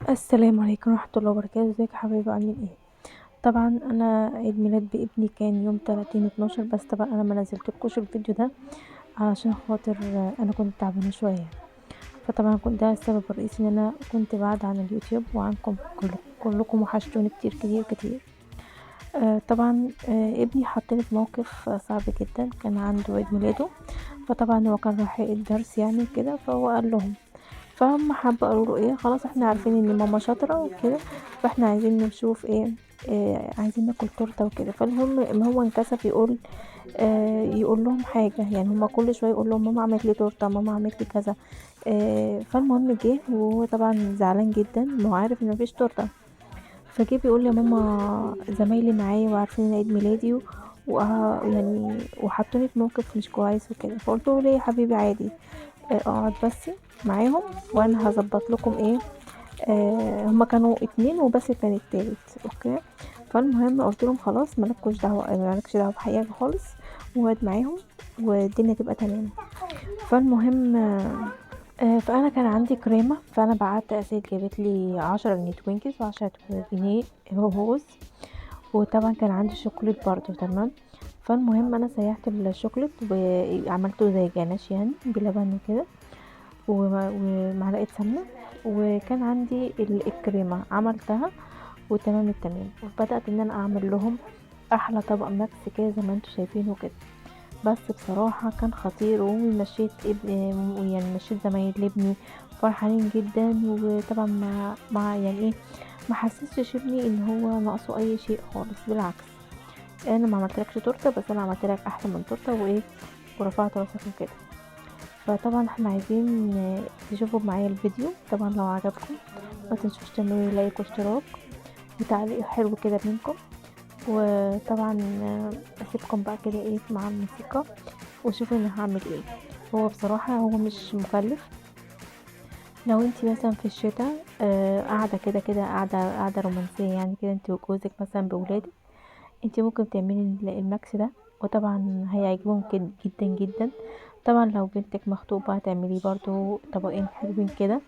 السلام عليكم ورحمة الله وبركاته. ازيك يا حبايبي، عاملين ايه؟ طبعا انا عيد ميلاد بابني كان يوم 30/12، بس طبعا انا ما نزلتلكوش الفيديو ده علشان خاطر انا كنت تعبانه شويه. فطبعا كنت ده السبب الرئيسي ان انا كنت بعد عن اليوتيوب وعنكم كلكم وحشتوني كتير كتير كتير. طبعا ابني حطني في موقف صعب جدا. كان عنده عيد ميلاده، فطبعا هو كان رايح الدرس يعني كده، فهو قال لهم، فهم حبوا قالوا له ايه، خلاص احنا عارفين ان ماما شاطره وكده، فاحنا عايزين نشوف ايه، عايزين ناكل تورته وكده. فالمهم ان هو انكسف يقول يقول لهم حاجه، يعني هما كل شويه يقول لهم ماما عملت لي تورته، ماما عملت لي كذا. فالمهم جه وهو طبعا زعلان جدا، ما هو عارف ان مفيش تورته. فجه بيقول لي يا ماما زمايلي معايا وعارفين ان عيد ميلادي يعني وحطوني في موقف مش كويس وكده. فقلت له ليه يا حبيبي، عادي، اقعد بس معاهم وانا هظبط لكم ايه. هما كانوا اتنين وبس كان التالت، اوكي. فالمهم قلت لهم خلاص، مالكوش دعوه، مالكش دعوه بحاجه خالص، وقعد معاهم والدنيا تبقى تمام. فالمهم فانا كان عندي كريمه، فانا بعت اسيل جابت لي 10 جنيه توينكس و10 جنيه هوز، وطبعا كان عندي شوكولات برضو، تمام. فالمهم انا سيحت الشوكولات وعملته زي جانش يعني بلبن وكده، ومعلقه سمنه، وكان عندي الكريمه عملتها وتمام التمام. وبدات ان انا اعمل لهم احلى طبق ماكس كده زي ما انتم شايفينه كده. بس بصراحه كان خطير، ومشيت ابن، يعني مشيت زمايل ابني فرحانين جدا. وطبعا مع يعني ايه، ما حسستش ابني ان هو ناقصه اي شيء خالص، بالعكس. انا ما عملتلكش تورته، بس انا عملت لك احلى من تورته وايه، ورفعت راسك وكده. فطبعا احنا عايزين تشوفوا معايا الفيديو. طبعا لو عجبكم ما تنسوش تعملوا لايك واشتراك وتعليق حلو كده منكم. وطبعا اسيبكم بقى كده ايه مع الموسيقى وشوفوا انا هعمل ايه. هو بصراحة هو مش مكلف. لو انتي مثلا في الشتاء قاعدة كده كده، قاعدة رومانسية يعني كده، انتي وجوزك مثلا بولادك، انتي ممكن تعملي الماكس ده، وطبعا هيعجبهم جدا جدا. طبعا لو بنتك مخطوبة هتعملي برضو طبقين حلوين كده.